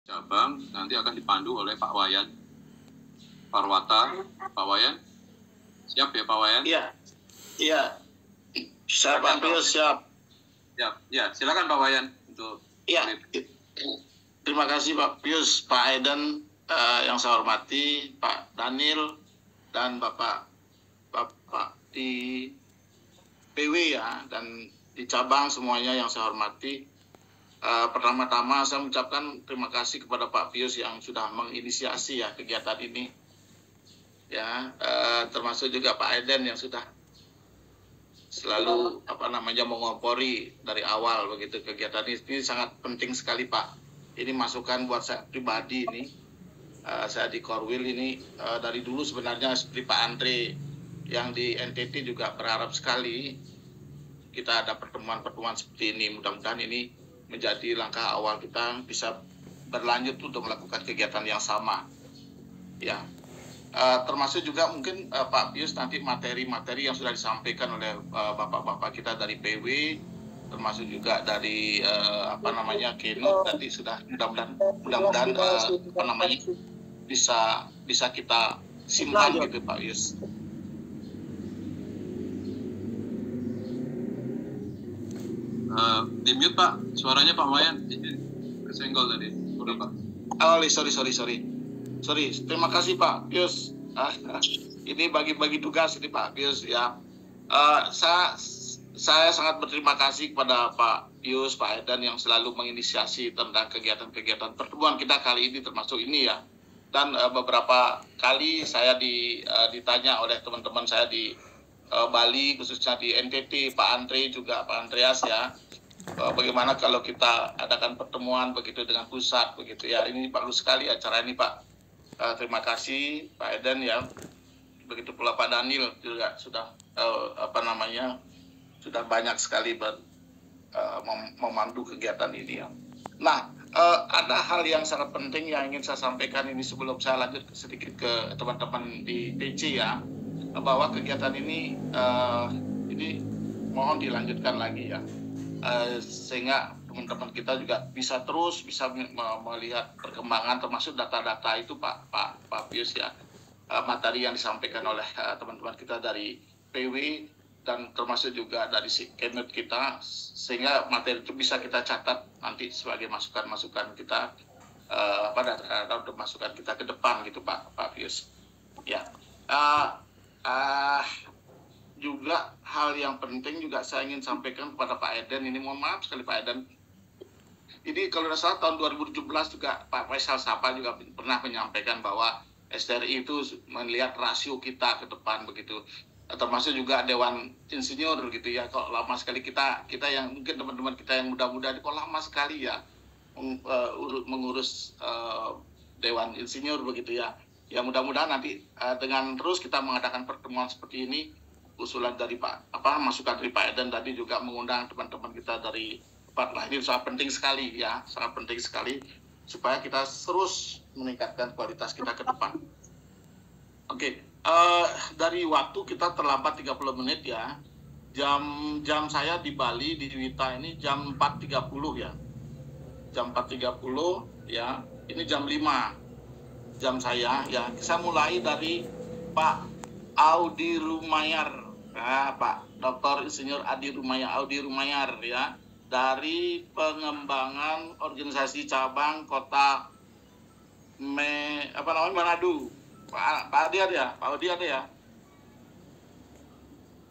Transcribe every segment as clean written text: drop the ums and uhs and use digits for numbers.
cabang nanti akan dipandu oleh Pak Wayan Parwata. Pak Wayan, siap ya Pak Wayan? Iya. Siap Pak Pius, siap. Ya, silakan Pak Wayan untuk. Iya. Terima kasih Pak Pius, Pak Aiden, yang saya hormati, Pak Daniel dan Bapak di PW ya, dan di cabang semuanya yang saya hormati. Pertama-tama saya mengucapkan terima kasih kepada Pak Pius yang sudah menginisiasi ya kegiatan ini. Ya, termasuk juga Pak Aiden yang sudah selalu mengompori dari awal begitu kegiatan ini sangat penting sekali Pak. Ini masukan buat saya pribadi ini. Saya di Korwil ini dari dulu sebenarnya seperti Pak Andre yang di NTT juga berharap sekali kita ada pertemuan-pertemuan seperti ini. Mudah-mudahan ini menjadi langkah awal kita bisa berlanjut untuk melakukan kegiatan yang sama. Ya. Termasuk juga mungkin Pak Pius nanti materi-materi yang sudah disampaikan oleh bapak-bapak kita dari PW, termasuk juga dari Keno tadi sudah mudah-mudahan bisa kita simpan gitu Pak Pius. Di mute Pak, suaranya Pak Wayan kesenggol tadi. Udah Pak. Oh, sorry. Terima kasih Pak Pius. Ini bagi-bagi tugas ini Pak Pius ya. Saya sangat berterima kasih kepada Pak Pius, Pak Edan yang selalu menginisiasi tentang kegiatan-kegiatan pertemuan kita kali ini termasuk ini ya. Dan beberapa kali saya ditanya oleh teman-teman saya di Bali, khususnya di NTT, Pak Andre juga Pak Andreas ya. Bagaimana kalau kita adakan pertemuan begitu dengan pusat begitu ya. Ini bagus sekali acara ini Pak. Terima kasih Pak Eden ya. Begitu pula Pak Daniel juga sudah sudah banyak sekali memandu kegiatan ini ya. Nah, ada hal yang sangat penting yang ingin saya sampaikan ini sebelum saya lanjut sedikit ke teman-teman di TC ya, bahwa kegiatan ini mohon dilanjutkan lagi ya, sehingga teman-teman kita juga bisa melihat perkembangan termasuk data-data itu Pak Pius ya, materi yang disampaikan oleh teman-teman kita dari PW dan termasuk juga dari Kenneth kita, sehingga materi itu bisa kita catat nanti sebagai masukan-masukan kita untuk masukan kita ke depan gitu Pak Pius ya. Juga hal yang penting juga saya ingin sampaikan kepada Pak Eden, ini mohon maaf sekali Pak Eden. Ini kalau tidak salah tahun 2017 juga Pak Faisal Sapa juga pernah menyampaikan bahwa STRI itu melihat rasio kita ke depan begitu. Termasuk juga Dewan Insinyur gitu ya. Kok lama sekali kita yang mungkin teman-teman kita yang muda-muda kok lama sekali ya mengurus Dewan Insinyur begitu ya. Ya mudah-mudahan nanti dengan terus kita mengadakan pertemuan seperti ini, usulan dari masukan dari Pak Eden tadi juga mengundang teman-teman kita dari tempat lain, ini sangat penting sekali ya, sangat penting sekali supaya kita terus meningkatkan kualitas kita ke depan. Oke, dari waktu kita terlambat 30 menit ya. Jam saya di Bali di Wita ini jam 4.30 ya. Jam 4.30 ya. Ini jam 5 jam saya ya. Saya mulai dari Pak Audi Rumayar. Pak Dr. Insinyur Audi Rumayar ya, dari pengembangan organisasi cabang kota Manado. Pak Audi ada ya?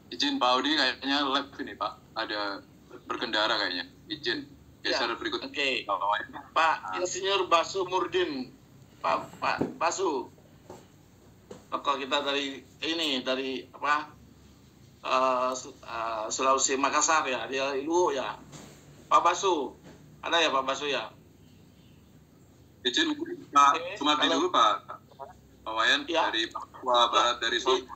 Izin Pak Audi kayaknya live ini Pak, ada berkendara kayaknya. Izin geser berikut. Oke. Pak Insinyur Basu Murdin. Pak Basu. Tokoh kita dari Sulawesi Makassar ya, dia Luwu ya. Pak Basu, ada ya Pak Basu ya? Izin Pak Sumardi dulu Pak Wayan ya. Dari Papua Barat dari Solo.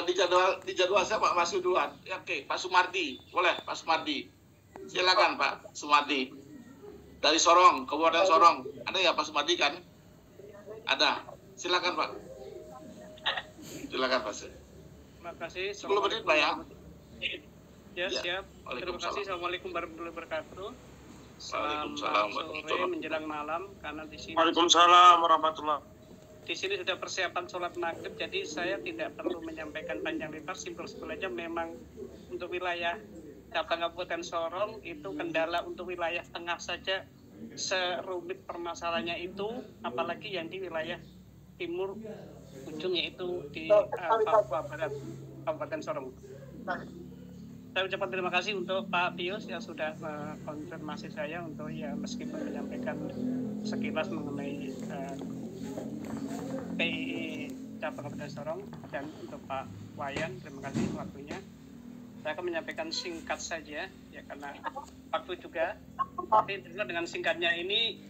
Di jadwal saya Pak Basu duluan. Ya, oke, Pak Sumardi, boleh Pak Sumardi. Silakan Pak Sumardi. Dari Sorong, Kabupaten Sorong. Ada ya Pak Sumardi kan? Ada. Silakan Pak. Silakan Pak. Terima kasih. 10 menit Pak ya. Ya, siap. Terima kasih. Assalamualaikum warahmatullahi wabarakatuh. Waalaikumsalam sore menjelang malam, karena di sini Waalaikumsalam warahmatullahi. Di sini sudah persiapan sholat maghrib, jadi saya tidak perlu menyampaikan panjang lebar, simpel-simpel aja. Memang untuk wilayah cabang Kabupaten Sorong itu kendala untuk wilayah tengah saja serumit permasalahannya itu, apalagi yang di wilayah timur ujungnya itu di Papua Barat Kabupaten Sorong. Saya ucapkan terima kasih untuk Pak Pius yang sudah konfirmasi saya untuk ya meskipun menyampaikan sekilas mengenai PII cabang Kabupaten Sorong, dan untuk Pak Wayan terima kasih waktunya. Saya akan menyampaikan singkat saja ya karena waktu juga. Tapi dengan singkatnya ini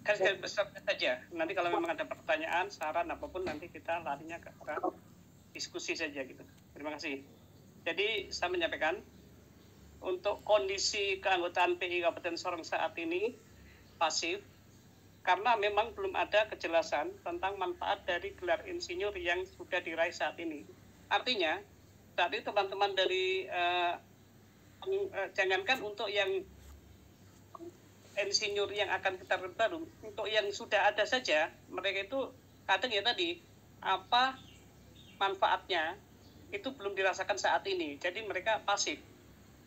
kan saya besar saja. Nanti kalau memang ada pertanyaan, saran apapun nanti kita larinya ke diskusi saja gitu. Terima kasih. Jadi saya menyampaikan untuk kondisi keanggotaan PII Kabupaten Sorong saat ini pasif karena memang belum ada kejelasan tentang manfaat dari gelar insinyur yang sudah diraih saat ini. Artinya saat ini teman-teman dari jangankan untuk yang insinyur yang akan kita baru, untuk yang sudah ada saja mereka itu kadang ya tadi apa manfaatnya itu belum dirasakan saat ini, jadi mereka pasif.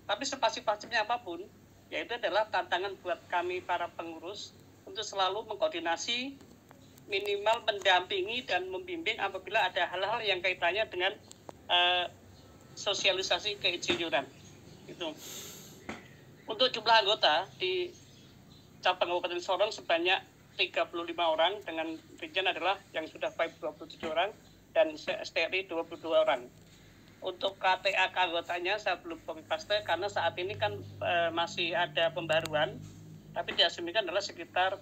Tapi sepasif-pasifnya apapun, yaitu adalah tantangan buat kami para pengurus untuk selalu mengkoordinasi, minimal mendampingi dan membimbing apabila ada hal-hal yang kaitannya dengan sosialisasi keinsinyuran. Itu. Untuk jumlah anggota di cabang Kabupaten Sorong sebanyak 35 orang, dengan rincian adalah yang sudah 27 orang dan STRI 22 orang. Untuk KTA keanggotanya saya belum copy paste karena saat ini kan masih ada pembaruan, tapi diasumsikan adalah sekitar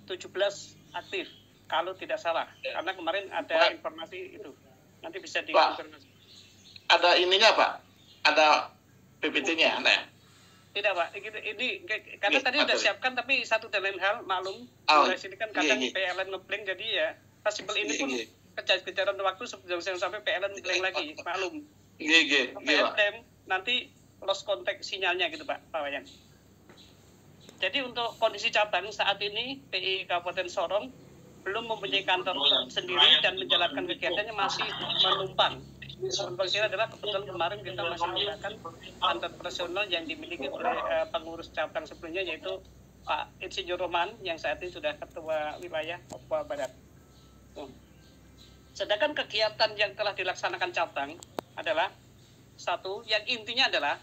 17 aktif kalau tidak salah, karena kemarin ada informasi itu. Nanti bisa dikonfirmasi. Ada ininya Pak? Ada PPT-nya ada ya? Tidak Pak, ini karena tadi sudah siapkan, tapi satu dan lain hal maklum dari sini kan kadang PLN ngeblank, jadi ya possible ini pun kejar-kejaran waktu sebelum sampai PLN ngeblank lagi, maklum. PLN nanti lost contact sinyalnya gitu Pak Wayan. Jadi untuk kondisi cabang saat ini PII Kabupaten Sorong belum mempunyai kantor sendiri dan menjalankan kegiatannya masih menumpang. Kondisinya adalah kebetulan kemarin kita masih menggunakan kantor operasional yang dimiliki oleh pengurus cabang sebelumnya, yaitu Pak Insinyur Roman yang saat ini sudah ketua wilayah Papua Barat. Sedangkan kegiatan yang telah dilaksanakan cabang adalah satu, yang intinya adalah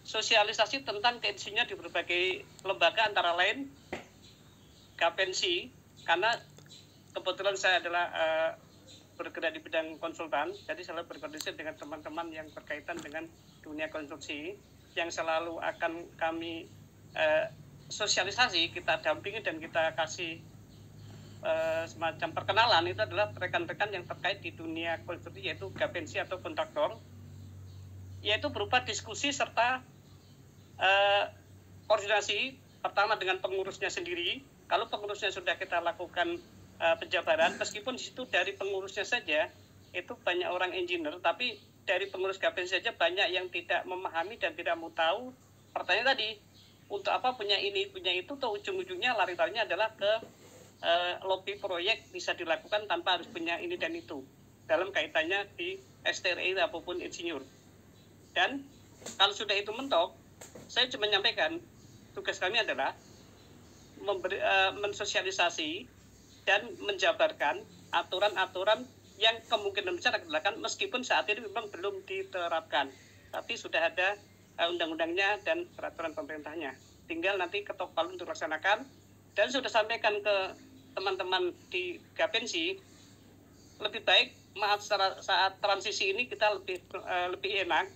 sosialisasi tentang keinsinyuran di berbagai lembaga, antara lain Gapensi, karena kebetulan saya adalah bergerak di bidang konsultan, jadi selalu berkoordinasi dengan teman-teman yang berkaitan dengan dunia konstruksi, yang selalu akan kami sosialisasi, kita dampingi dan kita kasih semacam perkenalan. Itu adalah rekan-rekan yang terkait di dunia konstruksi, yaitu Gapensi atau kontraktor, yaitu berupa diskusi serta koordinasi pertama dengan pengurusnya sendiri. Kalau pengurusnya sudah kita lakukan penjabaran, meskipun di situ dari pengurusnya saja itu banyak orang engineer, tapi dari pengurus Gapensi saja banyak yang tidak memahami dan tidak mau tahu. Pertanyaan tadi, untuk apa punya ini, punya itu, atau ujung-ujungnya lari-larinya adalah ke lobby proyek bisa dilakukan tanpa harus punya ini dan itu dalam kaitannya di STRI apapun insinyur. Dan kalau sudah itu mentok, saya cuma menyampaikan tugas kami adalah mensosialisasi dan menjabarkan aturan-aturan yang kemungkinan besar akan dilakukan, meskipun saat ini memang belum diterapkan, tapi sudah ada undang-undangnya dan peraturan pemerintahnya. Tinggal nanti ketok palu untuk laksanakan. Dan sudah sampaikan ke teman-teman di Gapensi, lebih baik saat transisi ini kita lebih enak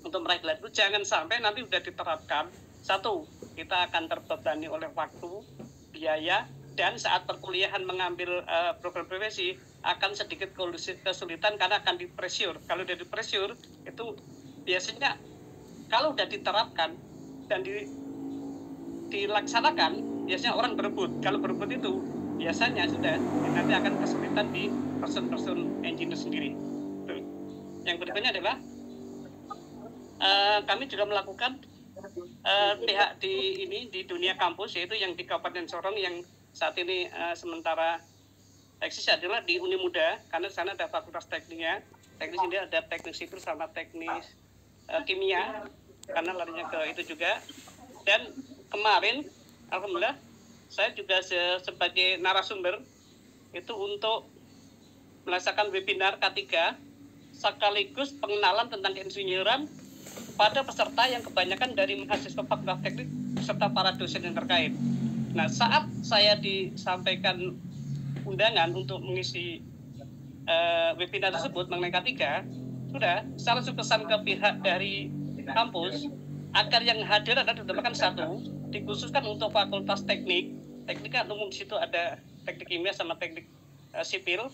untuk meraih gelar itu. Jangan sampai nanti sudah diterapkan, satu, kita akan terbebani oleh waktu, biaya, dan saat perkuliahan mengambil program profesi akan sedikit kesulitan karena akan di-pressure. Kalau udah di-pressure itu biasanya kalau udah diterapkan dan dilaksanakan, biasanya orang berebut. Kalau berebut itu biasanya sudah nanti akan kesulitan di person-person engineer sendiri. Yang berikutnya adalah kami juga melakukan pihak di dunia kampus, yaitu yang di Kabupaten Sorong yang saat ini sementara eksis adalah di Uni Muda, karena di sana ada fakultas tekniknya. Teknis ini ada teknik sipil sama teknis kimia, karena larinya ke itu juga. Dan kemarin alhamdulillah saya juga sebagai narasumber itu untuk melaksanakan webinar K3 sekaligus pengenalan tentang insinyuran pada peserta yang kebanyakan dari mahasiswa fakultas teknik serta para dosen yang terkait. Nah, saat saya disampaikan undangan untuk mengisi webinar tersebut mengenai K3, sudah saya langsung pesan ke pihak dari kampus agar yang hadir adalah ditambahkan satu, dikhususkan untuk fakultas teknik kan umum, di situ ada teknik kimia sama teknik sipil,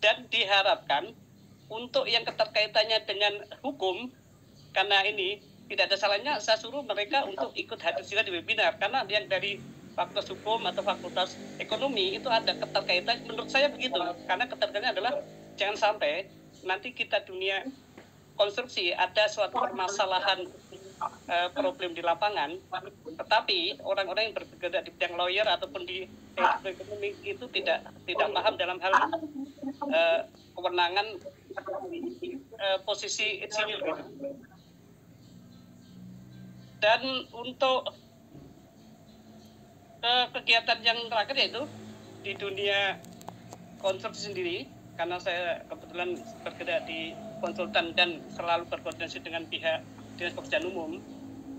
dan diharapkan untuk yang keterkaitannya dengan hukum, karena ini tidak ada salahnya saya suruh mereka untuk ikut hadir juga di webinar, karena yang dari fakultas hukum atau fakultas ekonomi itu ada keterkaitan. Menurut saya begitu, karena keterkaitannya adalah jangan sampai nanti kita dunia konstruksi ada suatu permasalahan problem di lapangan, tetapi orang-orang yang bergerak di bidang lawyer ataupun di ekonomi itu tidak paham dalam hal kewenangan posisi insinyur gitu. Dan untuk kegiatan yang terakhir yaitu di dunia konstruksi sendiri, karena saya kebetulan bergerak di konsultan dan selalu berkoordinasi dengan pihak Dinas Pekerjaan Umum.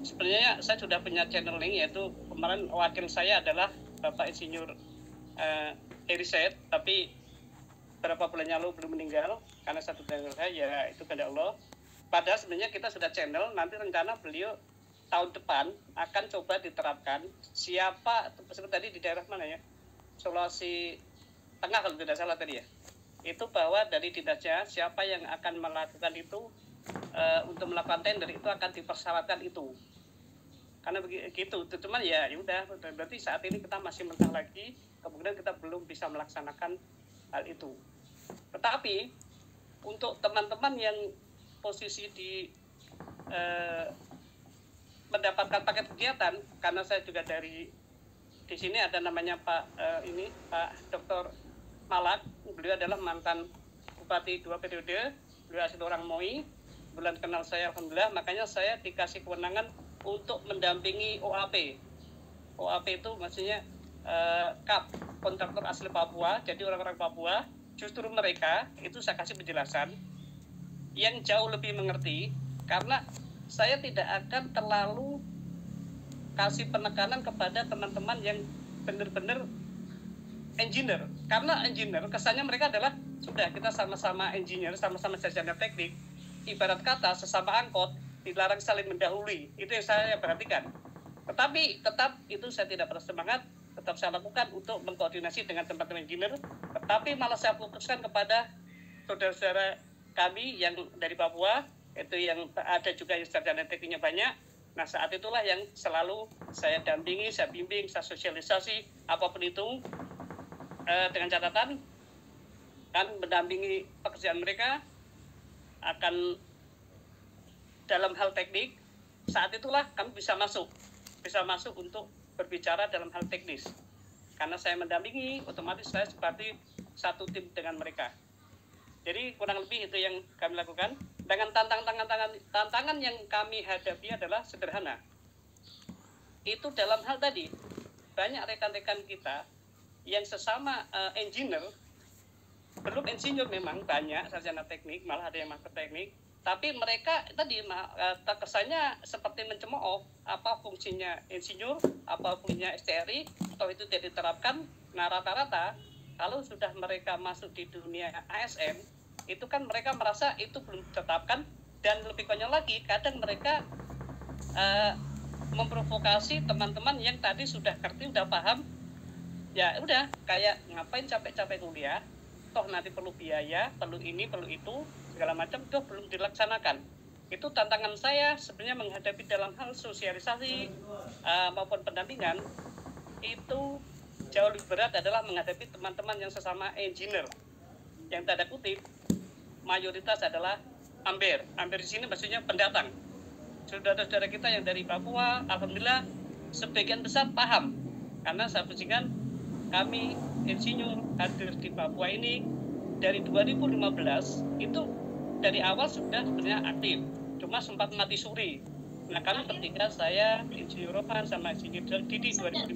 Sebenarnya saya sudah punya channeling, yaitu kemarin wakil saya adalah Bapak Insinyur Heri Said, tapi beberapa bulan lalu belum meninggal karena satu dari saya, ya itu kehendak Allah. Padahal sebenarnya kita sudah channel, nanti rencana beliau tahun depan akan coba diterapkan. Siapa seperti tadi di daerah mana ya, Sulawesi Tengah kalau tidak salah tadi ya, itu bahwa dari dinasnya siapa yang akan melakukan itu untuk melakukan tender itu akan dipersyaratkan itu, karena begitu. Cuman ya udah, berarti saat ini kita masih mentah lagi, kemungkinan kita belum bisa melaksanakan hal itu. Tetapi untuk teman-teman yang posisi di mendapatkan paket kegiatan, karena saya juga di sini ada namanya Pak Dr. Malak, beliau adalah mantan Bupati 2 periode, beliau asli orang Moi, bulan kenal saya alhamdulillah, makanya saya dikasih kewenangan untuk mendampingi OAP. OAP itu maksudnya KAP, kontraktor asli Papua, jadi orang-orang Papua, justru mereka itu saya kasih penjelasan yang jauh lebih mengerti, karena saya tidak akan terlalu kasih penekanan kepada teman-teman yang benar-benar engineer, karena engineer kesannya mereka adalah sudah kita sama-sama engineer, sama-sama sarjana teknik, ibarat kata sesama angkot dilarang saling mendahului, itu yang saya perhatikan. Tetapi tetap itu saya tidak bersemangat, tetap saya lakukan untuk mengkoordinasi dengan teman-teman engineer, tetapi malah saya fokuskan kepada saudara-saudara kami yang dari Papua, itu yang ada juga yang sarjana tekniknya banyak. Nah, saat itulah yang selalu saya dampingi, saya bimbing, saya sosialisasi, apapun itu, dengan catatan kan mendampingi pekerjaan mereka akan dalam hal teknik. Saat itulah kami bisa masuk untuk berbicara dalam hal teknis, karena saya mendampingi, otomatis saya seperti satu tim dengan mereka. Jadi kurang lebih itu yang kami lakukan. Dengan tantangan yang kami hadapi adalah sederhana. Itu dalam hal tadi, banyak rekan-rekan kita yang sesama engineer, belum insinyur memang banyak, sarjana teknik, malah ada yang master teknik, tapi mereka tadi kesannya seperti mencemooh apa fungsinya insinyur, apa fungsinya STRI, atau itu tidak diterapkan. Nah, rata-rata kalau sudah mereka masuk di dunia ASN, itu kan mereka merasa itu belum ditetapkan, dan lebih konyol lagi, kadang mereka memprovokasi teman-teman yang tadi sudah ngerti, sudah paham, ya udah kayak ngapain capek-capek kuliah, toh nanti perlu biaya, perlu ini, perlu itu, segala macam, itu belum dilaksanakan. Itu tantangan saya sebenarnya menghadapi dalam hal sosialisasi maupun pendampingan. Itu jauh lebih berat adalah menghadapi teman-teman yang sesama engineer, yang tanda kutip mayoritas adalah amber di sini maksudnya pendatang. saudara-saudara kita yang dari Papua, alhamdulillah sebagian besar paham. Karena saya pastikan kami insinyur hadir di Papua ini dari 2015 itu dari awal sudah sebenarnya aktif, cuma sempat mati suri. Nah kami ketika saya insinyur Roman sama insinyur Didi 2015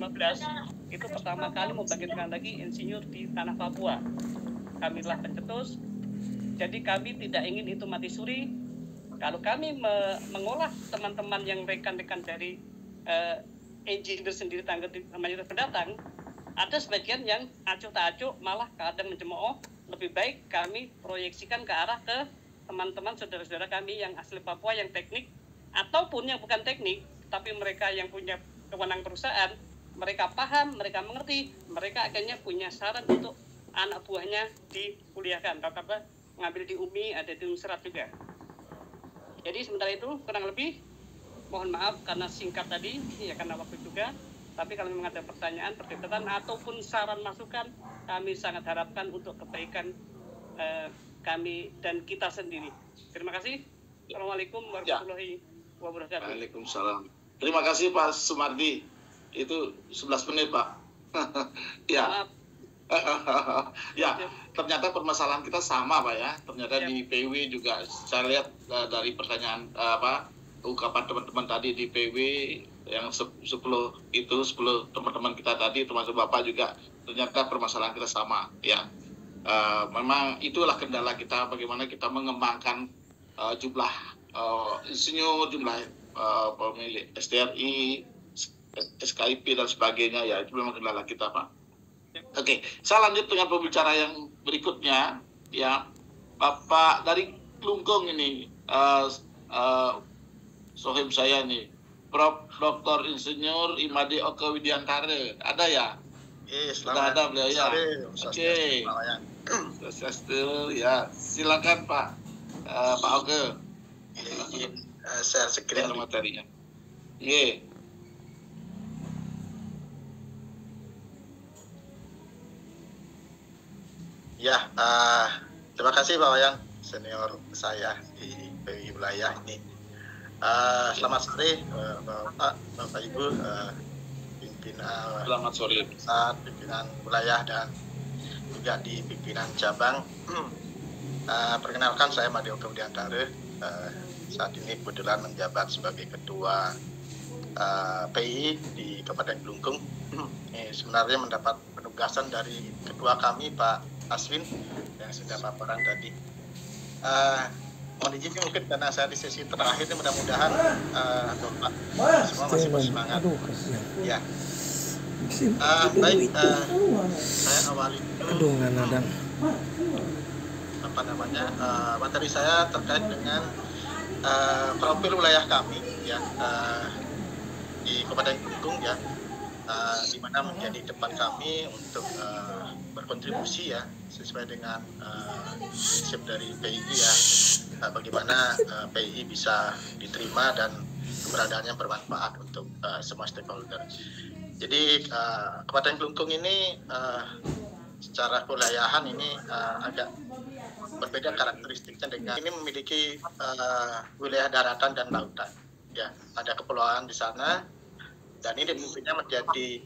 itu pertama kali membangkitkan lagi insinyur di tanah Papua. Kamilah pencetus. Jadi kami tidak ingin itu mati suri. Kalau kami mengolah teman-teman yang rekan-rekan dari engineer sendiri mayoritas pendatang, ada sebagian yang acuh tak acuh malah kadang mencemooh. Lebih baik kami proyeksikan ke arah ke teman-teman saudara-saudara kami yang asli Papua yang teknik ataupun yang bukan teknik, tapi mereka yang punya kewenangan perusahaan, mereka paham, mereka mengerti, mereka akhirnya punya saran untuk anak buahnya dikuliahkan. Rata-rata ngambil di UMI, ada di Unsrat juga. Jadi sementara itu kurang lebih, mohon maaf karena singkat tadi, ya karena waktu juga. Tapi kalau memang ada pertanyaan, perdebatan ataupun saran masukan, kami sangat harapkan untuk kebaikan kami dan kita sendiri. Terima kasih. Assalamualaikum warahmatullahi wabarakatuh. Waalaikumsalam. Terima kasih Pak Sumardi. Itu 11 menit Pak. Ya. Ya, ternyata permasalahan kita sama Pak ya. Ternyata di PW juga saya lihat dari pertanyaan ungkapan teman-teman tadi di PW yang 10 teman-teman kita tadi termasuk Bapak juga, ternyata permasalahan kita sama ya. Memang itulah kendala kita, bagaimana kita mengembangkan jumlah insinyur, jumlah pemilik STRI, SKIP dan sebagainya ya, itu memang kendala kita Pak. Oke, saya lanjut dengan pembicara yang berikutnya ya, Bapak dari Klungkung ini, sohib saya nih, Prof. Dr. Insinyur Imade Oke Widiantara, ada ya? Sudah ada beliau ya. Oke. Ya, silakan Pak. Pak Oke. Saya screen materinya. Iya. Ya, terima kasih Pak Wayan, senior saya di PWI wilayah ini. Selamat sore Bapak Ibu, pimpinan Selamat sore. Pimpinan wilayah dan juga di pimpinan cabang. Perkenalkan saya Imade Oke Widiantara. Saat ini kebetulan menjabat sebagai ketua PI di Kabupaten Klungkung. Sebenarnya mendapat penugasan dari ketua kami Pak Aswin yang sudah paparan tadi. Mohon izin mungkin karena saya di sesi terakhir ini, mudah-mudahan Bapak semua masih bersemangat. Ya. Baik, saya awali dulu. Materi saya terkait dengan profil wilayah kami ya, di Kabupaten Klungkung ya, di mana menjadi tempat kami untuk berkontribusi ya sesuai dengan prinsip dari PII ya, bagaimana PII bisa diterima dan keberadaannya bermanfaat untuk semua stakeholder. Jadi Kabupaten Klungkung ini secara kewilayahan ini agak berbeda karakteristiknya dengan ini memiliki wilayah daratan dan lautan ya, ada kepulauan di sana. Dan ini tentunya menjadi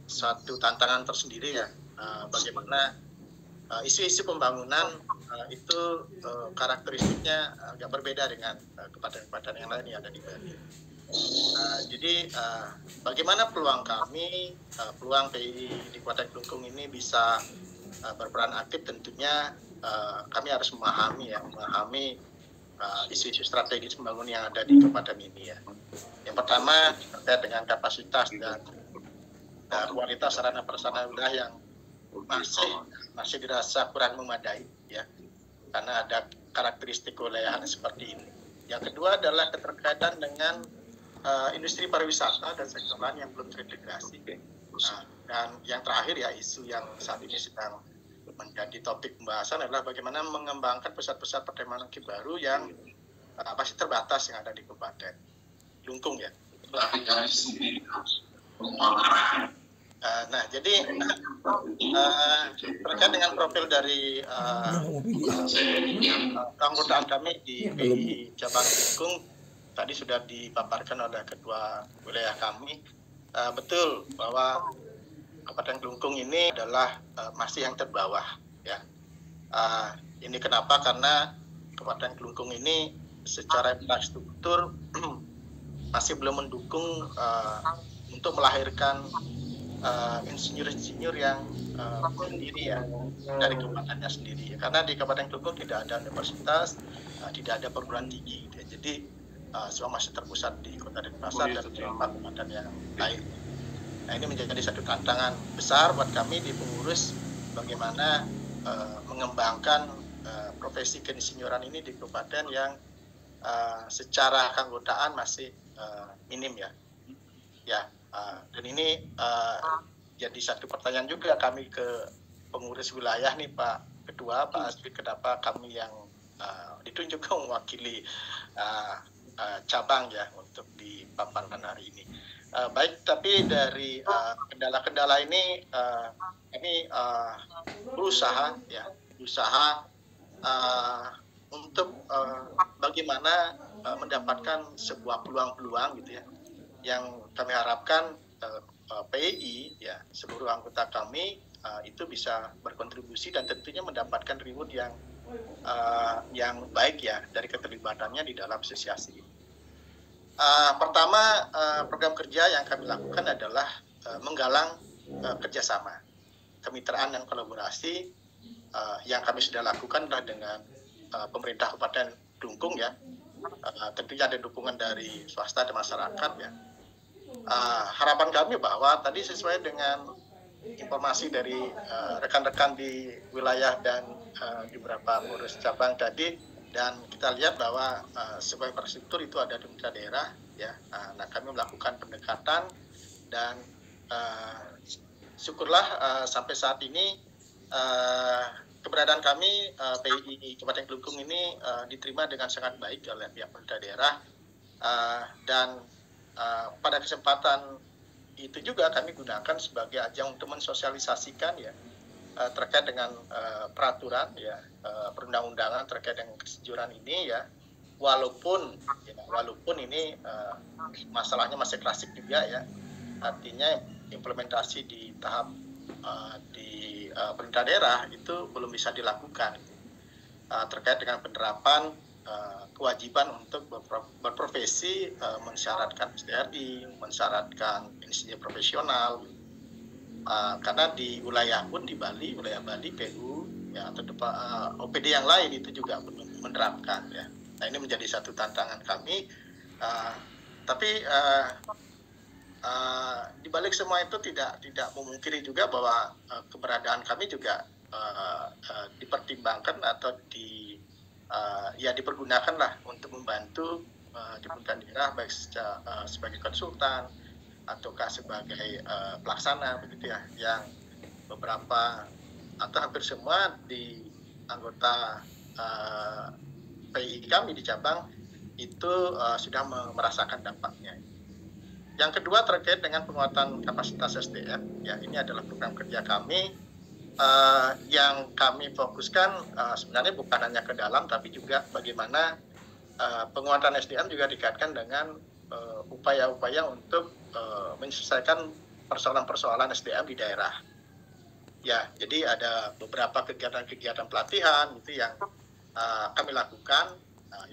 suatu tantangan tersendiri ya, bagaimana isu-isu pembangunan itu karakteristiknya agak berbeda dengan kepadatan yang lain yang ada di Bali. Jadi bagaimana peluang kami, peluang PI di Kabupaten Klungkung ini bisa berperan aktif, tentunya kami harus memahami isu-isu strategis pembangunan yang ada di kabupaten ini ya. Yang pertama terkait dengan kapasitas dan kualitas sarana prasarana wilayah yang masih dirasa kurang memadai ya, karena ada karakteristik kewilayahan seperti ini. Yang kedua adalah keterkaitan dengan industri pariwisata dan sektor lain yang belum terintegrasi. Dan yang terakhir ya, isu yang saat ini sedang menjadi topik pembahasan adalah bagaimana mengembangkan pusat-pusat perkemahan baru yang masih terbatas yang ada di Kabupaten Klungkung ya. Nah, jadi terkait dengan profil dari keanggotaan kami di cabang Klungkung, tadi sudah dipaparkan oleh ketua wilayah kami, betul bahwa Kabupaten Kelungkung ini adalah masih yang terbawah, ya. Ini kenapa? Karena Kabupaten Kelungkung ini secara infrastruktur masih belum mendukung untuk melahirkan insinyur-insinyur yang sendiri ya, dari kabupatennya sendiri. Karena di Kabupaten Kelungkung tidak ada universitas, tidak ada perguruan tinggi, gitu ya. Jadi semua masih terpusat di Kota Denpasar dan beberapa kabupaten yang lain. Nah, ini menjadi satu tantangan besar buat kami di pengurus bagaimana mengembangkan profesi keinsinyuran ini di kabupaten yang secara keanggotaan masih minim ya. Dan ini jadi satu pertanyaan juga kami ke pengurus wilayah nih Pak Ketua, Pak Asri, kenapa kami yang ditunjuk mewakili cabang ya untuk dipaparkan hari ini. Baik, tapi dari kendala-kendala ini kami berusaha untuk bagaimana mendapatkan sebuah peluang-peluang gitu ya, yang kami harapkan PII ya, seluruh anggota kami itu bisa berkontribusi dan tentunya mendapatkan reward yang baik ya dari keterlibatannya di dalam asosiasi. Pertama, program kerja yang kami lakukan adalah menggalang kerjasama, kemitraan dan kolaborasi yang kami sudah lakukan dengan pemerintah Kabupaten Kelungkung ya. Tentunya ada dukungan dari swasta dan masyarakat ya. Harapan kami bahwa tadi sesuai dengan informasi dari rekan-rekan di wilayah dan di beberapa pengurus cabang tadi, dan kita lihat bahwa sebuah infrastruktur itu ada di pemerintah daerah ya. Nah, kami melakukan pendekatan dan syukurlah sampai saat ini keberadaan kami PII Kabupaten Kelungkung ini diterima dengan sangat baik oleh pihak pemerintah daerah, dan pada kesempatan itu juga kami gunakan sebagai ajang untuk mensosialisasikan ya terkait dengan peraturan ya, perundang-undangan terkait dengan kesejuran ini ya, walaupun ini masalahnya masih klasik juga ya, artinya implementasi di tahap di pemerintah daerah itu belum bisa dilakukan terkait dengan penerapan kewajiban untuk berprofesi, mensyaratkan STRI, mensyaratkan insinyur profesional. Karena di wilayah pun di Bali, wilayah Bali, PU, ya, atau OPD yang lain itu juga belum menerapkan ya. Nah, ini menjadi satu tantangan kami. Tapi di balik semua itu tidak memungkiri juga bahwa keberadaan kami juga dipertimbangkan atau dipergunakanlah untuk membantu di pemerintah daerah, baik sebagai konsultan ataukah sebagai pelaksana begitu ya, yang beberapa atau hampir semua di anggota PII kami di cabang itu sudah merasakan dampaknya. Yang kedua terkait dengan penguatan kapasitas SDM ya, ini adalah program kerja kami yang kami fokuskan sebenarnya bukan hanya ke dalam tapi juga bagaimana penguatan SDM juga dikaitkan dengan upaya-upaya untuk menyelesaikan persoalan-persoalan SDM di daerah. Ya, jadi ada beberapa kegiatan-kegiatan pelatihan itu yang kami lakukan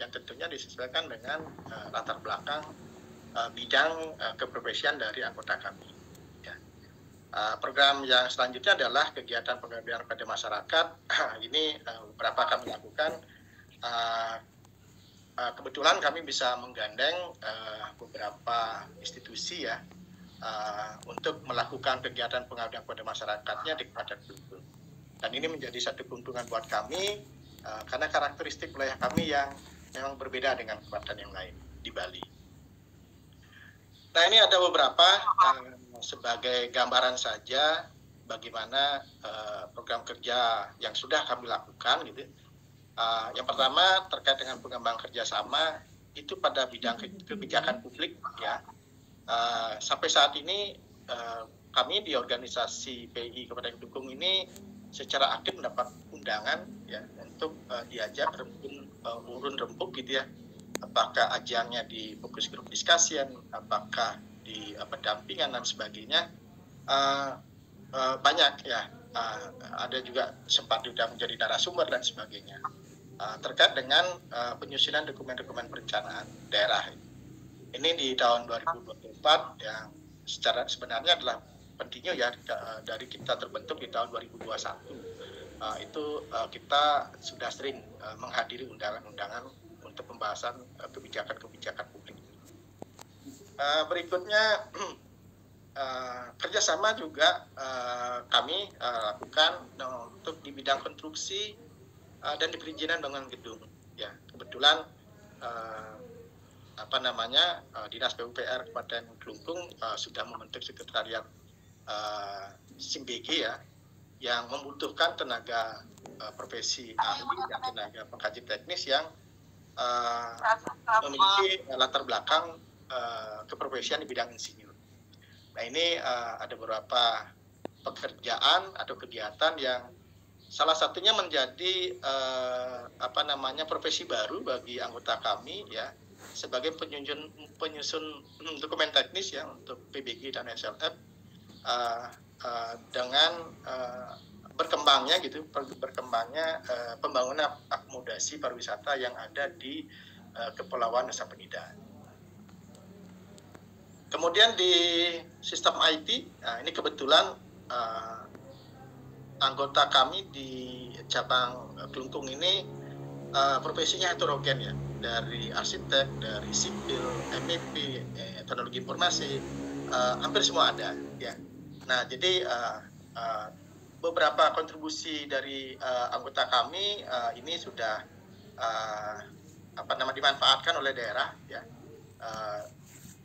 yang tentunya disesuaikan dengan latar belakang bidang keprofesian dari anggota kami. Ya. Program yang selanjutnya adalah kegiatan pengabdian pada masyarakat. Ini beberapa kami lakukan. Kebetulan kami bisa menggandeng beberapa institusi ya untuk melakukan kegiatan pengabdian pada masyarakatnya di Kabupaten Kelungkung. Dan ini menjadi satu keuntungan buat kami karena karakteristik wilayah kami yang memang berbeda dengan kabupaten yang lain di Bali. Nah, ini ada beberapa sebagai gambaran saja bagaimana program kerja yang sudah kami lakukan gitu. Yang pertama terkait dengan pengembangan kerjasama itu pada bidang kebijakan publik ya. Sampai saat ini kami di organisasi PII Kabupaten Kelungkung ini secara aktif mendapat undangan ya untuk diajak urun rembuk gitu ya apakah ajangnya di fokus group discussion, apakah di dampingan dan sebagainya, banyak ya. Ada juga sempat sudah menjadi narasumber dan sebagainya terkait dengan penyusunan dokumen-dokumen perencanaan daerah. Ini di tahun 2024 yang sebenarnya adalah pentingnya ya, dari kita terbentuk di tahun 2021 itu kita sudah sering menghadiri undangan-undangan untuk pembahasan kebijakan-kebijakan publik. Berikutnya kerjasama juga kami lakukan untuk di bidang konstruksi dan di perizinan bangunan gedung. Ya, kebetulan Dinas PUPR Kabupaten Kelungkung sudah membentuk sekretariat SIMBG ya, yang membutuhkan tenaga profesi ahli dan tenaga pengkaji teknis yang memiliki latar belakang keprofesian di bidang insinyur. Nah, ini ada beberapa pekerjaan atau kegiatan yang salah satunya menjadi profesi baru bagi anggota kami ya, sebagai penyusun dokumen teknis ya untuk PBG dan SLF dengan berkembangnya pembangunan akomodasi pariwisata yang ada di Kepulauan Nusa Penida. Kemudian di sistem IT, ini kebetulan anggota kami di cabang Kelungkung ini profesinya heterogen ya, dari arsitek, dari sipil, MEP, teknologi informasi, hampir semua ada ya. Nah, jadi beberapa kontribusi dari anggota kami ini sudah dimanfaatkan oleh daerah ya,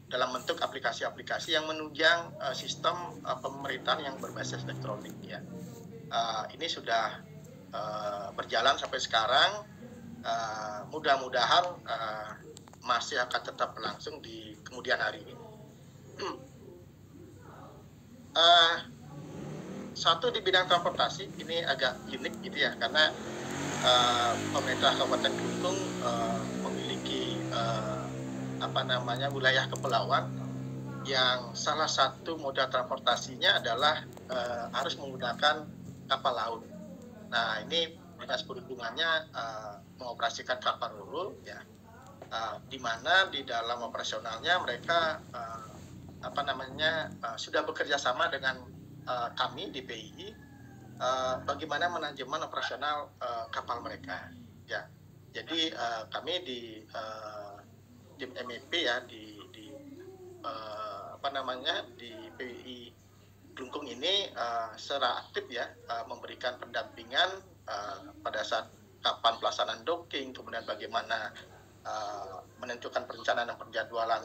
dalam bentuk aplikasi-aplikasi yang menunjang sistem pemerintahan yang berbasis elektronik ya. Ini sudah berjalan sampai sekarang. Mudah-mudahan masih akan tetap berlangsung di kemudian hari ini. Satu di bidang transportasi ini agak unik gitu ya, karena pemerintah Kabupaten Kelungkung memiliki wilayah kepulauan yang salah satu moda transportasinya adalah harus menggunakan kapal laut. Nah, ini Dinas Perhubungannya mengoperasikan kapal Roro ya, di mana di dalam operasionalnya mereka sudah bekerja sama dengan kami di PII bagaimana manajemen operasional kapal mereka ya. Jadi kami di tim MEP ya di PII Kelungkung ini secara aktif ya memberikan pendampingan pada saat kapan pelaksanaan docking, kemudian bagaimana menentukan perencanaan dan penjadwalan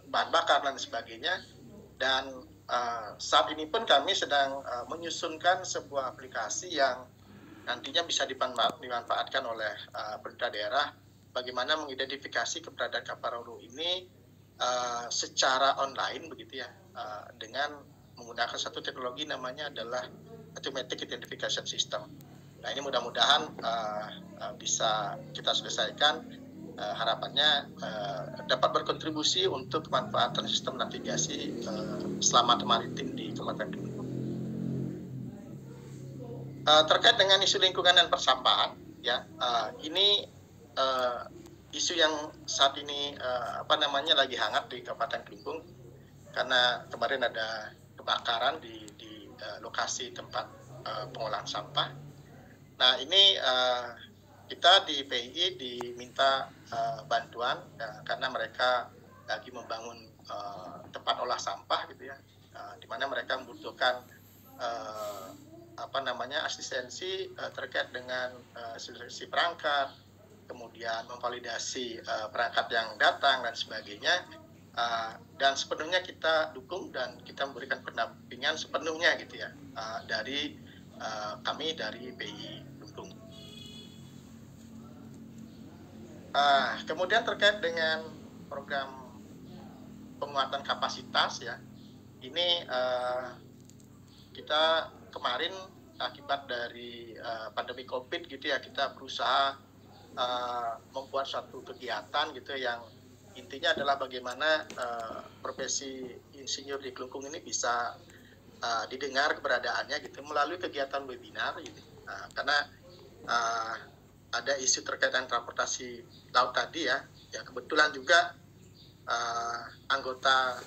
bahan bakar dan sebagainya. Dan saat ini pun kami sedang menyusunkan sebuah aplikasi yang nantinya bisa dimanfaatkan oleh pemerintah daerah, bagaimana mengidentifikasi keberadaan kapal Roro ini secara online begitu ya, dengan menggunakan satu teknologi namanya adalah Automatic Identification System. Nah, ini mudah-mudahan bisa kita selesaikan, harapannya dapat berkontribusi untuk kemanfaatan sistem navigasi selamat maritim di Kabupaten Kelungkung. Terkait dengan isu lingkungan dan persampahan ya, ini isu yang saat ini lagi hangat di Kabupaten Kelungkung, karena kemarin ada kebakaran di lokasi tempat pengolahan sampah. Nah, ini kita di PII diminta bantuan ya, karena mereka lagi membangun tempat olah sampah gitu ya, di mana mereka membutuhkan asistensi terkait dengan seleksi perangkat, kemudian memvalidasi perangkat yang datang dan sebagainya, dan sepenuhnya kita dukung dan kita memberikan pendampingan sepenuhnya gitu ya, dari kami dari PII Kelungkung. Kemudian terkait dengan program penguatan kapasitas ya, ini kita kemarin akibat dari pandemi COVID gitu ya, kita berusaha membuat satu kegiatan gitu yang intinya adalah bagaimana profesi insinyur di Kelungkung ini bisa didengar keberadaannya gitu melalui kegiatan webinar gitu. Karena ada isu terkait dengan transportasi laut tadi ya kebetulan juga anggota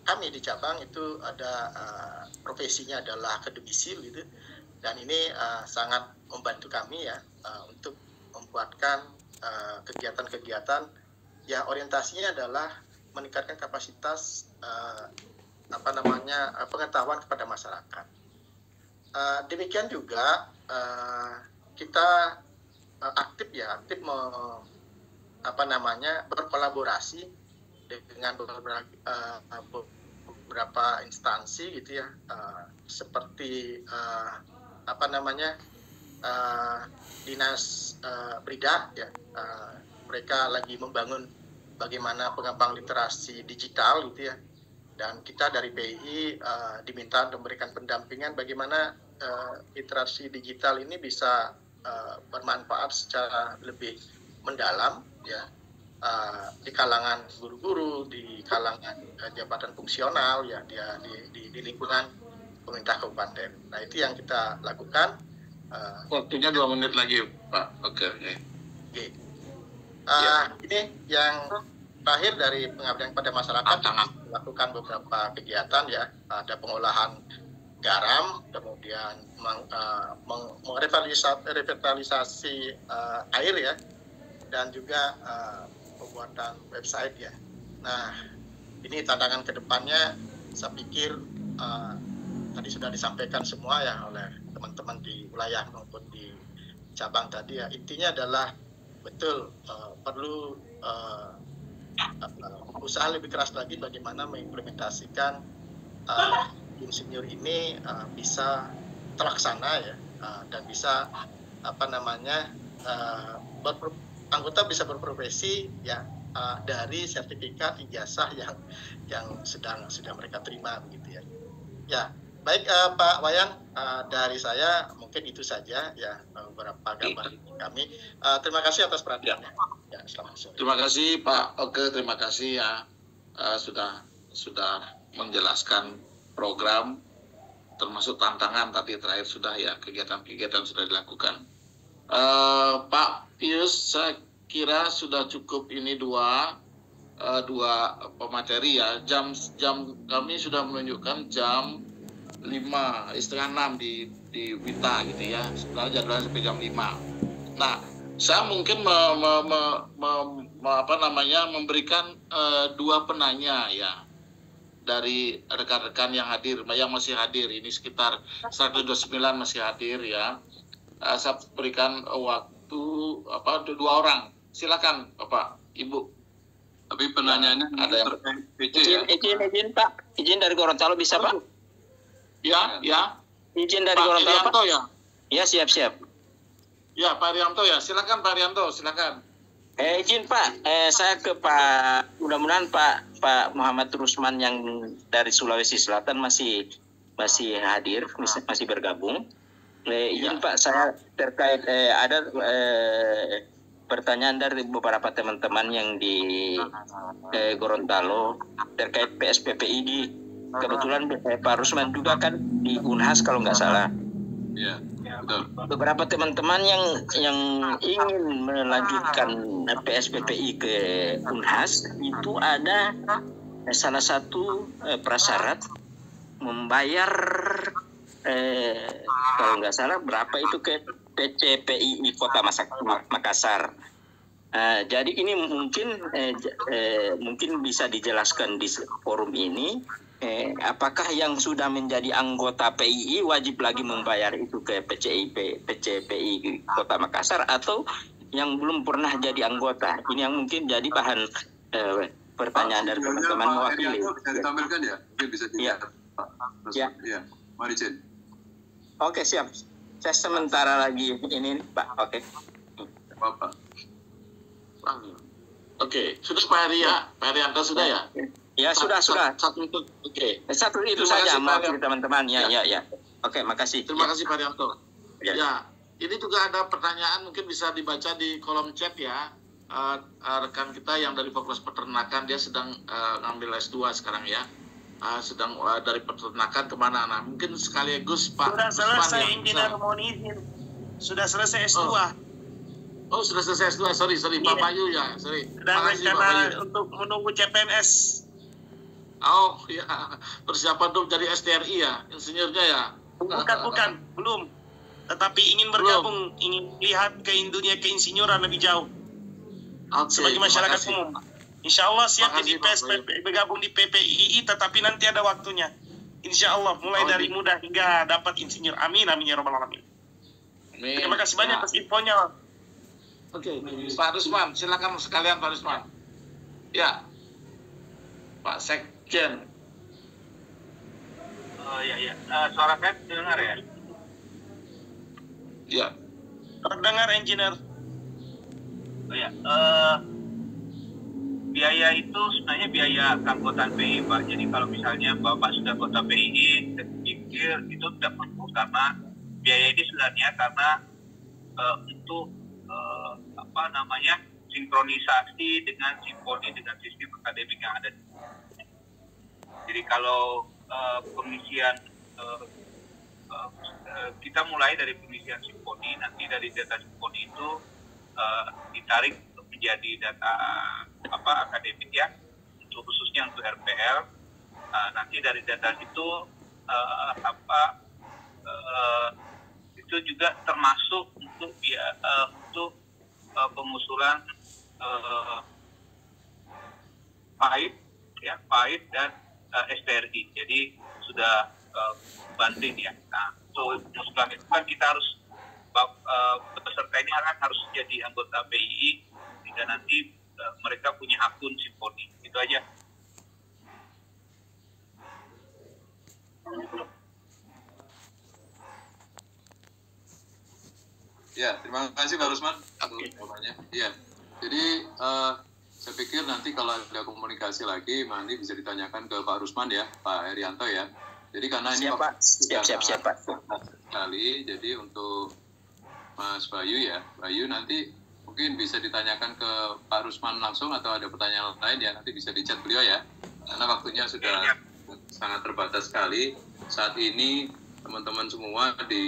kami di cabang itu ada profesinya adalah akademisi gitu, dan ini sangat membantu kami ya untuk membuatkan kegiatan-kegiatan yang orientasinya adalah meningkatkan kapasitas pengetahuan kepada masyarakat. Demikian juga kita aktif berkolaborasi dengan beberapa instansi gitu ya, seperti dinas Brida ya, mereka lagi membangun bagaimana pengembang literasi digital gitu ya, dan kita dari PII diminta untuk memberikan pendampingan bagaimana literasi digital ini bisa bermanfaat secara lebih mendalam ya, di kalangan guru-guru, di kalangan jabatan fungsional ya, di lingkungan pemerintah kabupaten. Nah itu yang kita lakukan. Waktunya 2 menit lagi Pak. Oke. Ini yang terakhir dari pengabdian pada masyarakat, melakukan beberapa kegiatan ya, ada pengolahan garam, kemudian revitalisasi air ya, dan juga pembuatan website ya. Nah, ini tantangan kedepannya saya pikir tadi sudah disampaikan semua ya oleh teman-teman di wilayah maupun di cabang tadi ya. Intinya adalah betul perlu usaha lebih keras lagi bagaimana mengimplementasikan insinyur ini bisa terlaksana ya, dan bisa anggota bisa berprofesi ya dari sertifikat ijazah yang sedang mereka terima begitu ya. Ya, baik Pak Wayan, dari saya mungkin itu saja ya beberapa gambar kami. Terima kasih atas perhatiannya. Ya, selamat sore. Terima kasih Pak. Oke, terima kasih ya sudah menjelaskan program termasuk tantangan tadi terakhir sudah ya, kegiatan-kegiatan sudah dilakukan. Pak Pius, saya kira sudah cukup ini dua pemateri ya. Jam kami sudah menunjukkan jam 5:30 di Wita gitu ya. Sebenarnya jadwalnya sampai jam 5. Nah, saya mungkin memberikan 2 penanya ya dari rekan-rekan yang masih hadir. Ini sekitar 129 masih hadir ya. Saya berikan waktu 2 orang. Silakan Bapak, Ibu. Tapi penanyanya ada yang izin Pak, izin dari Gorontalo bisa Pak? Ya. Izin dari Pak Gorontalo Irianto, Pak? ya. Ya siap. Ya Pak Irianto ya, silakan Pak Irianto, silakan. Izin Pak, saya ke Pak, mudah-mudahan Pak Muhammad Rusman yang dari Sulawesi Selatan masih hadir, masih bergabung. Izin Pak, saya terkait ada pertanyaan dari beberapa teman-teman yang di Gorontalo terkait PSPPI. Kebetulan Pak Rusman juga kan di Unhas kalau nggak salah. Iya, betul. Beberapa teman-teman yang ingin melanjutkan PSPPI ke Unhas itu ada salah satu prasyarat membayar kalau nggak salah berapa itu ke PCPI Kota Makassar. Jadi ini mungkin bisa dijelaskan di forum ini. Apakah yang sudah menjadi anggota PII wajib lagi membayar itu ke PCPI Kota Makassar, atau yang belum pernah jadi anggota? Ini yang mungkin jadi bahan pertanyaan dari teman-teman mewakili. Bisa ditampilkan ya? Mungkin bisa dilihat Pak. Ya. Iya, mari Jen. Oke, siap. Saya sementara lagi ini Pak. Oke. Bapak. Oke, sudah Pak Herianto sudah ya? Ya sudah. Satu itu, oke. Satu itu Terima saja kasih, maaf Pak. teman-teman. Ya. Oke, makasih. Terima kasih Pak Herianto. Ya. Ya, ini juga ada pertanyaan mungkin bisa dibaca di kolom chat ya. Rekan kita yang dari Fakultas Peternakan, dia sedang ngambil S2 sekarang ya. Sedang dari peternakan kemana? Nah, mungkin sekaligus Pak sudah selesai ya, Engineer, mohon izin. Sudah selesai S2. Oh, sudah selesai S2. Sorry, Pak Bayu ya. Sorry. Dan rencana untuk menunggu CPNS. Oh, ya. Persiapan untuk jadi STRI ya, insinyurnya ya. Bukan, belum. Tetapi ingin bergabung, ingin lihat ke dunia keinsinyuran lebih jauh. Sebagai masyarakat umum. Insya Allah siap jadi bergabung di PPII, tetapi nanti ada waktunya. Insya Allah mulai dari muda hingga dapat insinyur. Amin, amin ya rabbal alamin. Terima kasih banyak atas infonya. Oke, Pak Rusman, silakan sekalian Pak Rusman. Ya, Pak Sekjen. Oh ya. Suara saya dengar ya? Ya. Terdengar, Engineer. Oh ya. Biaya itu sebenarnya biaya keanggotaan PII, Pak. Jadi kalau misalnya Bapak sudah anggota PII, saya pikir itu tidak perlu, karena biaya ini sebenarnya karena untuk sinkronisasi dengan simponi dengan sistem akademik yang ada. Jadi kalau pengisian kita mulai dari pengisian simponi, nanti dari data simponi itu ditarik menjadi data akademik ya, untuk khususnya untuk RPL. Nanti dari data itu itu juga termasuk untuk pengusulan PAID dan STRI. Jadi sudah banding ya. Nah, untuk pengusulan itu kan kita harus peserta ini harus jadi anggota PII sehingga nanti mereka punya akun simponi. Itu aja. Ya, terima kasih Pak Rusman untuk jawabannya. Iya, jadi saya pikir nanti kalau ada komunikasi lagi, nanti bisa ditanyakan ke Pak Rusman ya, Pak Herianto ya. Jadi karena ini siap Pak. Sekali, jadi untuk Mas Bayu ya, Bayu nanti mungkin bisa ditanyakan ke Pak Rusman langsung atau ada pertanyaan lain ya, nanti bisa di chat beliau ya. Karena waktunya sudah sangat terbatas sekali. Saat ini teman-teman semua di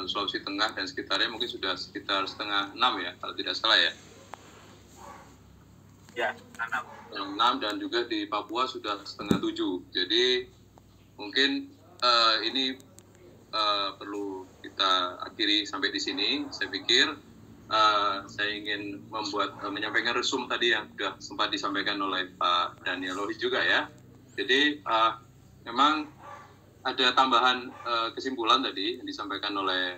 Sulawesi Tengah dan sekitarnya mungkin sudah sekitar 5:30 ya, kalau tidak salah ya. Ya, 6 dan juga di Papua sudah 6:30. Jadi mungkin ini perlu kita akhiri sampai di sini. Saya pikir saya ingin menyampaikan resum tadi yang sudah sempat disampaikan oleh Pak Daniel Lohis juga ya. Jadi memang ada tambahan kesimpulan tadi yang disampaikan oleh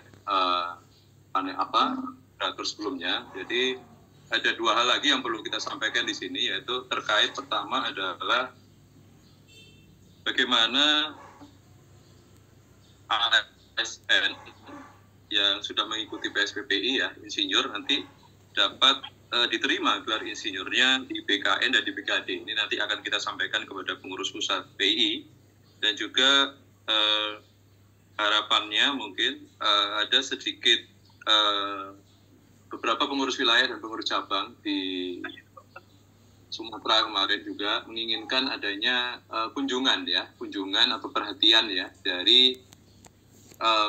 moderator sebelumnya. Jadi ada 2 hal lagi yang perlu kita sampaikan di sini, yaitu terkait pertama adalah bagaimana ASN yang sudah mengikuti PSPPI ya, insinyur nanti dapat diterima gelar insinyurnya di BKN dan di BKD. Ini nanti akan kita sampaikan kepada pengurus pusat PI, dan juga harapannya mungkin ada sedikit beberapa pengurus wilayah dan pengurus cabang di Sumatera kemarin juga menginginkan adanya kunjungan atau perhatian ya dari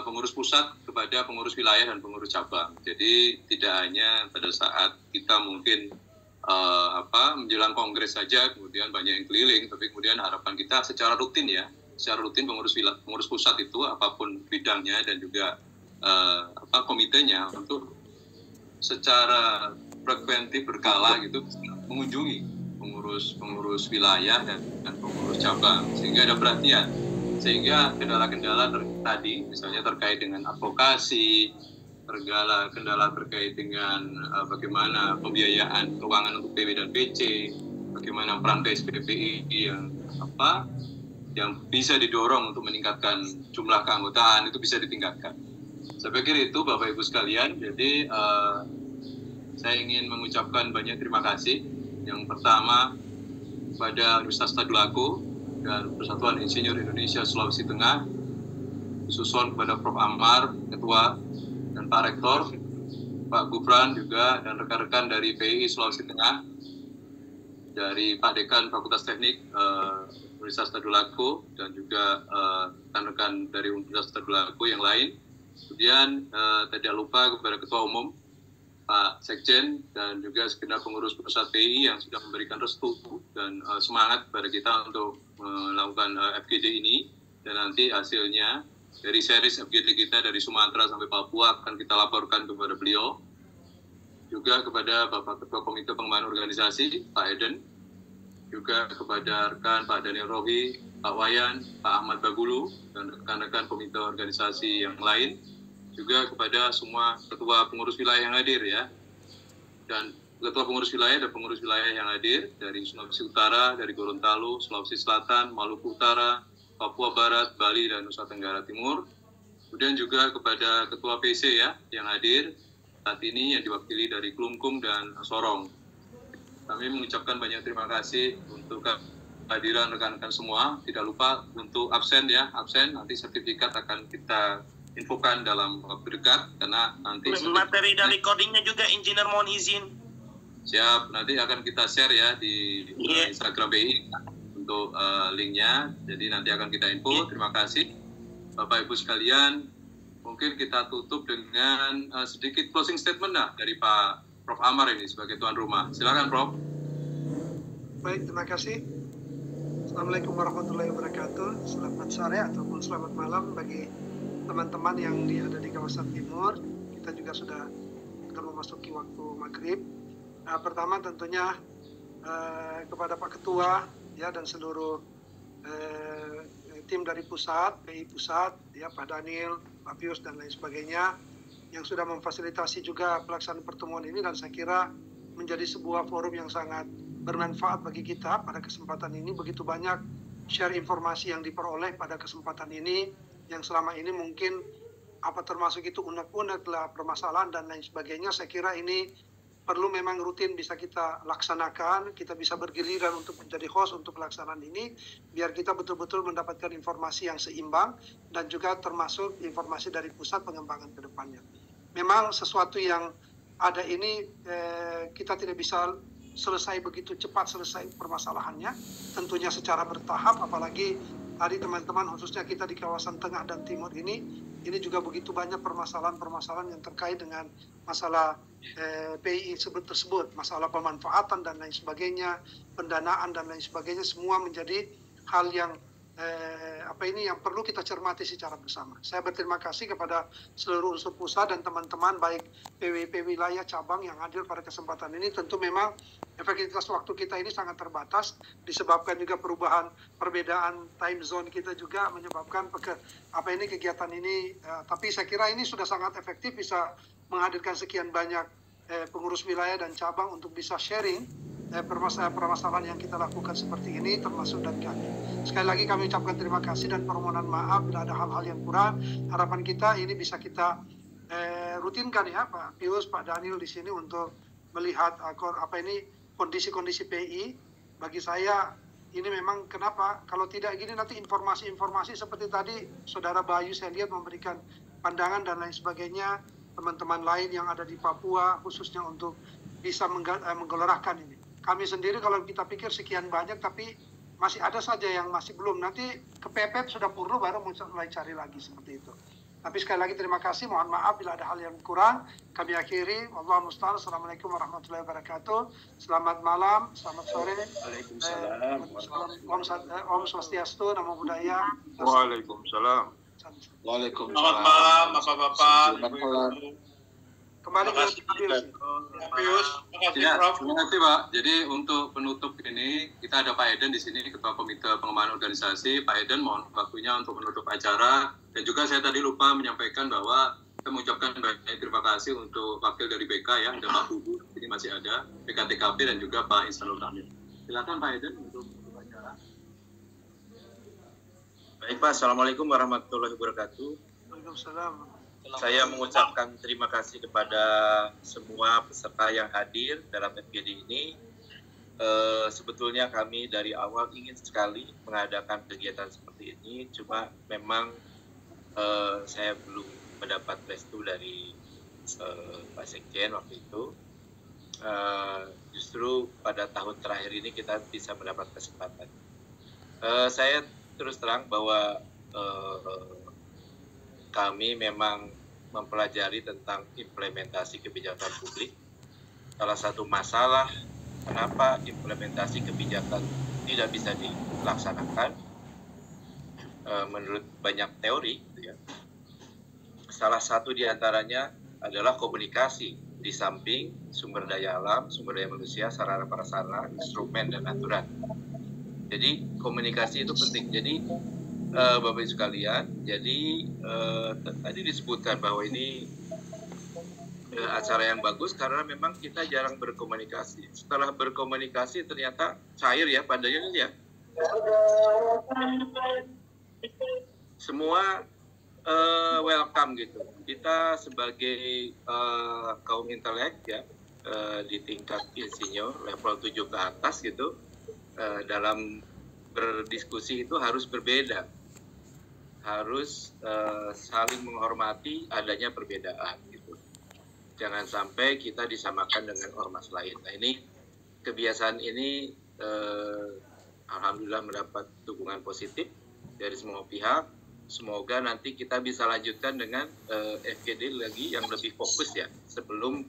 pengurus pusat kepada pengurus wilayah dan pengurus cabang. Jadi tidak hanya pada saat kita mungkin menjelang kongres saja kemudian banyak yang keliling, tapi kemudian harapan kita secara rutin pengurus pusat itu apapun bidangnya dan juga komitenya untuk secara frekuentif berkala gitu mengunjungi pengurus wilayah dan pengurus cabang, sehingga ada perhatian, sehingga kendala-kendala tadi misalnya terkait dengan advokasi, kendala terkait dengan bagaimana pembiayaan keuangan untuk PW dan PC, bagaimana peran PSPPI yang bisa didorong untuk meningkatkan jumlah keanggotaan itu bisa ditingkatkan. Saya pikir itu Bapak Ibu sekalian. Jadi saya ingin mengucapkan banyak terima kasih. Yang pertama pada Universitas Tadulako dan Persatuan Insinyur Indonesia Sulawesi Tengah, khususnya kepada Prof. Ammar, Ketua, dan Pak Rektor, Pak Gufran juga, dan rekan-rekan dari PII Sulawesi Tengah, dari Pak Dekan Fakultas Teknik Universitas Tadulako, dan juga rekan-rekan dari Universitas Tadulako yang lain. Kemudian tidak lupa kepada Ketua Umum Pak Sekjen dan juga segenap pengurus pusat PII yang sudah memberikan restu dan semangat kepada kita untuk melakukan FGD ini, dan nanti hasilnya dari series FGD kita dari Sumatera sampai Papua akan kita laporkan kepada beliau. Juga kepada Bapak Ketua Komite Pengembangan Organisasi Pak Eden, juga kepada rekan Pak Daniel Rohi, Pak Wayan, Pak Ahmad Bagulu, dan rekan-rekan komite organisasi yang lain, juga kepada semua ketua pengurus wilayah yang hadir ya, dan ketua pengurus wilayah dan pengurus wilayah yang hadir dari Sulawesi Utara, dari Gorontalo, Sulawesi Selatan, Maluku Utara, Papua Barat, Bali, dan Nusa Tenggara Timur. Kemudian juga kepada ketua PC ya yang hadir saat ini yang diwakili dari Klungkung dan Sorong. Kami mengucapkan banyak terima kasih untuk kehadiran rekan-rekan semua. Tidak lupa untuk absen ya, absen nanti sertifikat akan kita infokan dalam waktu dekat, karena nanti materi dan recordingnya juga engineer mohon izin. Siap, nanti akan kita share ya di Instagram BI untuk linknya, jadi nanti akan kita info. Terima kasih Bapak Ibu sekalian. Mungkin kita tutup dengan sedikit closing statement dari Pak Prof. Amar ini sebagai tuan rumah. Silakan Prof. Baik, terima kasih. Assalamualaikum warahmatullahi wabarakatuh. Selamat sore ataupun selamat malam bagi teman-teman yang ada di kawasan timur. Kita juga sudah memasuki waktu maghrib. Pertama tentunya kepada Pak Ketua ya dan seluruh tim dari pusat, PI pusat, ya Pak Daniel, Pak Pius dan lain sebagainya yang sudah memfasilitasi juga pelaksanaan pertemuan ini, dan saya kira menjadi sebuah forum yang sangat bermanfaat bagi kita pada kesempatan ini. Begitu banyak share informasi yang diperoleh pada kesempatan ini, yang selama ini mungkin termasuk itu unek-unek lah permasalahan dan lain sebagainya. Saya kira ini perlu memang rutin bisa kita laksanakan, kita bisa bergiliran untuk menjadi host untuk pelaksanaan ini, biar kita betul-betul mendapatkan informasi yang seimbang dan juga termasuk informasi dari pusat pengembangan ke depannya. Memang sesuatu yang ada ini kita tidak bisa selesai begitu cepat selesai permasalahannya, tentunya secara bertahap, apalagi tadi teman-teman khususnya kita di kawasan tengah dan timur ini juga begitu banyak permasalahan-permasalahan yang terkait dengan masalah PII tersebut, masalah pemanfaatan dan lain sebagainya, pendanaan dan lain sebagainya, semua menjadi hal yang yang perlu kita cermati secara bersama. Saya berterima kasih kepada seluruh unsur pusat dan teman-teman baik PWP wilayah cabang yang hadir pada kesempatan ini. Tentu memang efektivitas waktu kita ini sangat terbatas, disebabkan juga perbedaan time zone kita juga menyebabkan kegiatan ini. Tapi saya kira ini sudah sangat efektif bisa menghadirkan sekian banyak pengurus wilayah dan cabang untuk bisa sharing permasalahan yang kita lakukan seperti ini, termasuk dari kami. Sekali lagi kami ucapkan terima kasih dan permohonan maaf bila ada hal-hal yang kurang. Harapan kita ini bisa kita rutinkan ya Pak Pius, Pak Daniel di sini untuk melihat kondisi-kondisi PI. Bagi saya ini memang kenapa kalau tidak gini nanti informasi-informasi seperti tadi Saudara Bayu saya lihat memberikan pandangan dan lain sebagainya, teman-teman lain yang ada di Papua khususnya untuk bisa menggelorakan ini. Kami sendiri kalau kita pikir sekian banyak tapi masih ada saja yang masih belum, nanti kepepet sudah perlu baru mulai cari lagi seperti itu. Tapi sekali lagi terima kasih, mohon maaf bila ada hal yang kurang. Kami akhiri, Wallahu musta'an. Assalamualaikum warahmatullahi wabarakatuh. Selamat malam, selamat sore. Waalaikumsalam. Om Swastiastu, Namo Buddhaya. Waalaikumsalam. Waalaikumsalam. Selamat malam, Bapak-bapak. Kembali ke Pius. Ya, terima kasih Pak. Jadi untuk penutup ini kita ada Pak Eden di sini, Ketua Komite Pengembangan Organisasi. Pak Eden mohon waktunya untuk menutup acara. Dan juga saya tadi lupa menyampaikan bahwa saya mengucapkan banyak terima kasih untuk wakil dari BK ya, ada Pak Bubu, ini masih ada BKTKP dan juga Pak Insanul Kamil. Silakan Pak Eden untuk menutup acara. Baik Pak, Assalamualaikum warahmatullahi wabarakatuh. Waalaikumsalam. Saya mengucapkan terima kasih kepada semua peserta yang hadir dalam FGD ini. Sebetulnya kami dari awal ingin sekali mengadakan kegiatan seperti ini, cuma memang saya belum mendapat restu dari Pak Sekjen waktu itu. Justru pada tahun terakhir ini kita bisa mendapat kesempatan. Saya terus terang bahwa kami memang mempelajari tentang implementasi kebijakan publik. Salah satu masalah kenapa implementasi kebijakan tidak bisa dilaksanakan menurut banyak teori, gitu ya. Salah satu diantaranya adalah komunikasi, di samping sumber daya alam, sumber daya manusia, sarana prasarana, instrumen, dan aturan. Jadi komunikasi itu penting. Jadi Bapak Ibu sekalian, jadi tadi disebutkan bahwa ini acara yang bagus karena memang kita jarang berkomunikasi. Setelah berkomunikasi ternyata cair ya padanya ya. Semua welcome gitu. Kita sebagai kaum intelek ya di tingkat insinyur level 7 ke atas gitu, dalam berdiskusi itu harus berbeda, harus saling menghormati adanya perbedaan gitu. Jangan sampai kita disamakan dengan ormas lain. Nah ini kebiasaan ini alhamdulillah mendapat dukungan positif dari semua pihak. Semoga nanti kita bisa lanjutkan dengan FGD lagi yang lebih fokus ya, sebelum,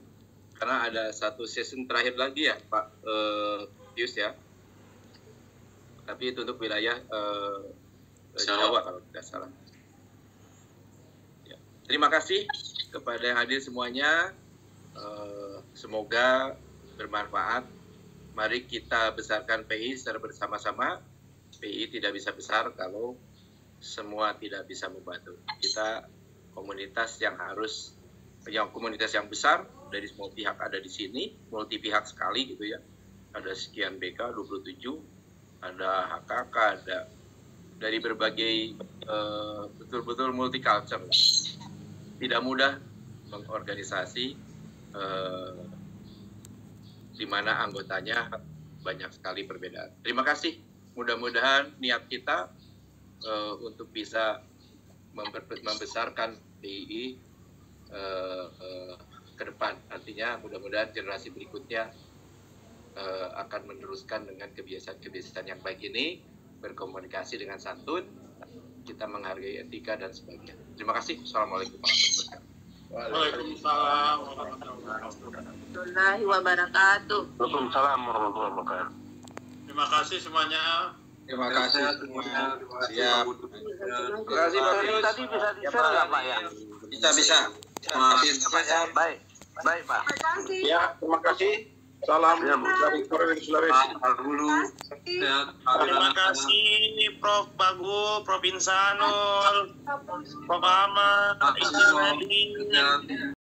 karena ada satu season terakhir lagi ya Pak Pius ya, tapi itu untuk wilayah Jawa kalau tidak salah ya. Terima kasih kepada yang hadir semuanya, semoga bermanfaat. Mari kita besarkan PI secara bersama-sama. PI tidak bisa besar kalau semua tidak bisa membantu. Kita komunitas yang komunitas yang besar, dari semua pihak ada di sini, multi pihak sekali gitu ya. Ada sekian BK 27, ada HKK, ada dari berbagai betul-betul multicultural. Tidak mudah mengorganisasi di mana anggotanya banyak sekali perbedaan. Terima kasih. Mudah-mudahan niat kita untuk bisa membesarkan PII ke depan. Artinya mudah-mudahan generasi berikutnya akan meneruskan dengan kebiasaan-kebiasaan yang baik ini, berkomunikasi dengan santun, kita menghargai etika dan sebagainya. Terima kasih. Assalamualaikum warahmatullahi wabarakatuh. Waalaikumsalam warahmatullahi wabarakatuh. Waalaikumsalam warahmatullahi wabarakatuh. Terima kasih semuanya. Terima kasih semuanya. Siap. Terima kasih Pak Pius. Tadi bisa di-share nggak Pak ya? Bisa. Baik Pak. Terima kasih. Ya, terima kasih. Salam dari Sulawesi. Terima kasih Prof. Bagul, Prof. Insanul, Prof. Ahmad, Prof. Insinyur Hadi.